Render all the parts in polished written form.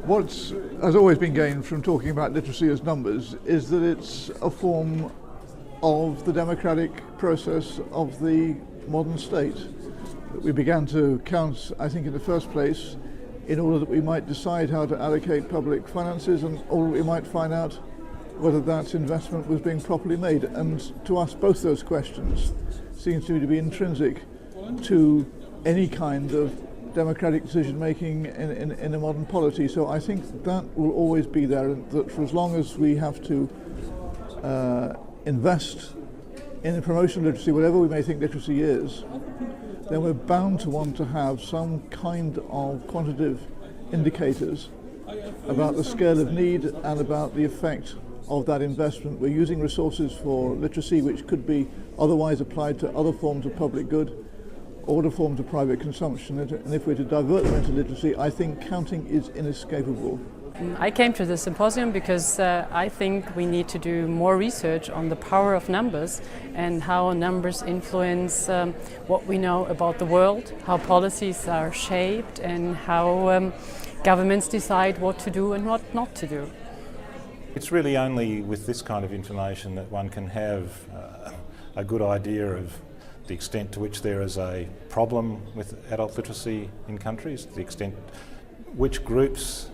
What has always been gained from talking about literacy as numbers is that it's a form of the democratic process of the modern state. We began to count, I think, in the first place in order that we might decide how to allocate public finances and or we might find out whether that investment was being properly made. And to us, both those questions seems to me to be intrinsic to any kind of democratic decision making in a modern polity. So I think that will always be there, and that for as long as we have to invest in the promotion of literacy, whatever we may think literacy is, then we're bound to want to have some kind of quantitative indicators about the scale of need and about the effect of that investment. We're using resources for literacy which could be otherwise applied to other forms of public good or other forms of private consumption, and if we're to divert them into literacy, I think counting is inescapable. I came to the symposium because I think we need to do more research on the power of numbers and how numbers influence what we know about the world, how policies are shaped, and how governments decide what to do and what not to do. It's really only with this kind of information that one can have a good idea of the extent to which there is a problem with adult literacy in countries, the extent which groups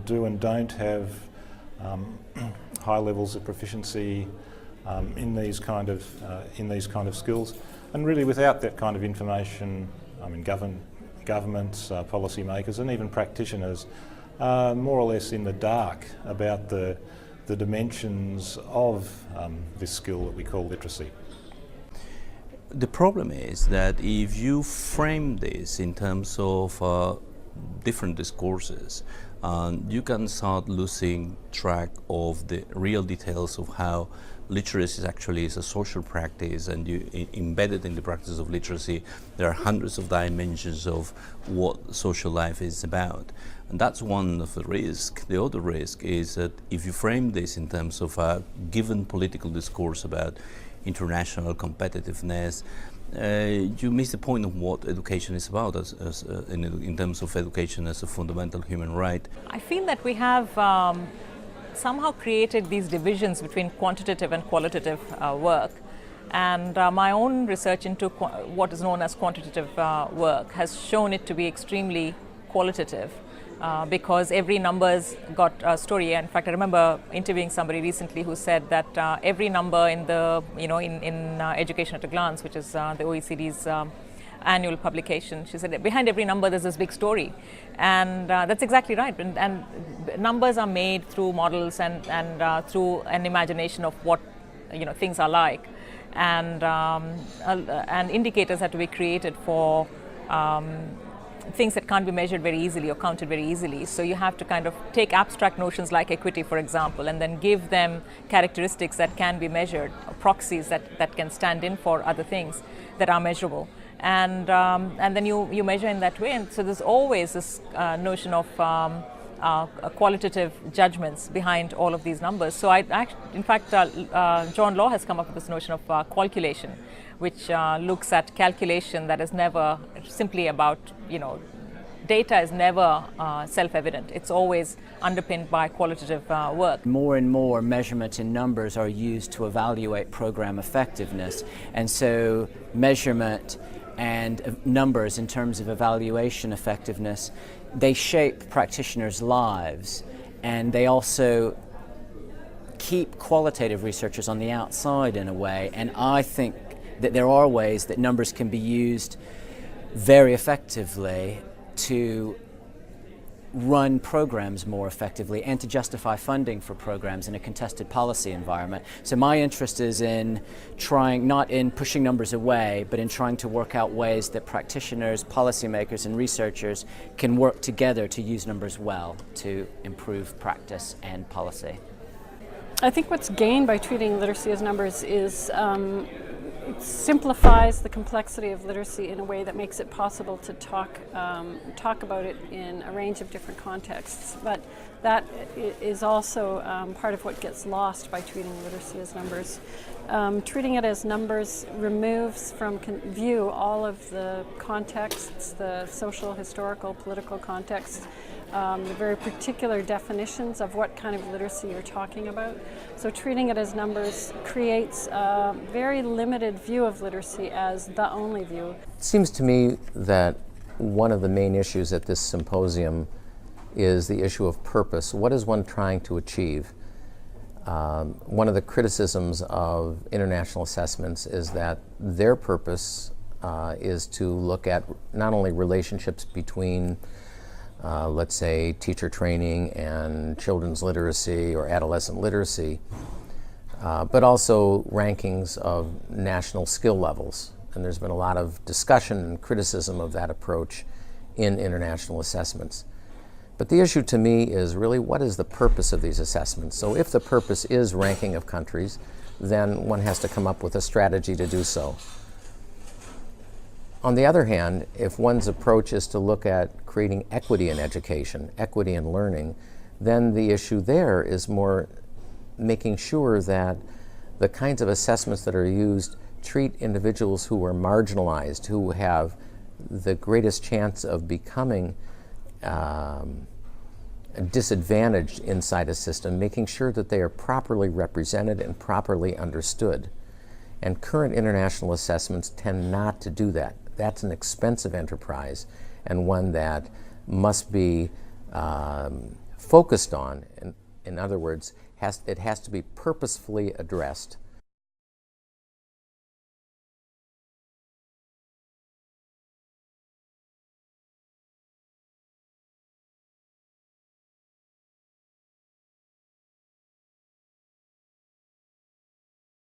do and don't have high levels of proficiency in these kind of skills, and really without that kind of information, I mean, governments, policymakers, and even practitioners are more or less in the dark about the dimensions of this skill that we call literacy. The problem is that if you frame this in terms of different discourses, you can start losing track of the real details of how literacy actually is a social practice, and embedded in the practice of literacy there are hundreds of dimensions of what social life is about. And that's one of the risks. The other risk is that if you frame this in terms of a given political discourse about international competitiveness, you miss the point of what education is about in terms of education as a fundamental human right. I feel that we have somehow created these divisions between quantitative and qualitative work. And my own research into what is known as quantitative work has shown it to be extremely qualitative. Because every number's got a story. In fact, I remember interviewing somebody recently who said that every number in the, in Education at a Glance, which is the OECD's annual publication, she said that behind every number there's this big story, and that's exactly right. And numbers are made through models and through an imagination of what things are like, and indicators have to be created for things that can't be measured very easily or counted very easily. So you have to kind of take abstract notions like equity, for example, and then give them characteristics that can be measured, or proxies that can stand in for other things that are measurable. And then you measure in that way. And so there's always this notion of qualitative judgments behind all of these numbers. So in fact, John Law has come up with this notion of calculation, which looks at calculation that is never simply about, data is never self-evident. It's always underpinned by qualitative work. More and more measurement in numbers are used to evaluate program effectiveness. And so measurement and numbers in terms of evaluation effectiveness, they shape practitioners' lives, and they also keep qualitative researchers on the outside in a way. And I think that there are ways that numbers can be used very effectively to run programs more effectively and to justify funding for programs in a contested policy environment. So my interest is in trying, not in pushing numbers away, but in trying to work out ways that practitioners, policymakers, and researchers can work together to use numbers well to improve practice and policy. I think what's gained by treating literacy as numbers is it simplifies the complexity of literacy in a way that makes it possible to talk about it in a range of different contexts. But that is also part of what gets lost by treating literacy as numbers. Treating it as numbers removes from view all of the contexts, the social, historical, political contexts the very particular definitions of what kind of literacy you're talking about. So treating it as numbers creates a very limited view of literacy as the only view. It seems to me that one of the main issues at this symposium is the issue of purpose. What is one trying to achieve? One of the criticisms of international assessments is that their purpose is to look at not only relationships between, let's say, teacher training and children's literacy or adolescent literacy, but also rankings of national skill levels. And there's been a lot of discussion and criticism of that approach in international assessments. But the issue to me is really, what is the purpose of these assessments? So if the purpose is ranking of countries, then one has to come up with a strategy to do so. On the other hand, if one's approach is to look at creating equity in education, equity in learning, then the issue there is more making sure that the kinds of assessments that are used treat individuals who are marginalized, who have the greatest chance of becoming disadvantaged inside a system, making sure that they are properly represented and properly understood. And current international assessments tend not to do that. That's an expensive enterprise, and one that must be focused on. In other words, it has to be purposefully addressed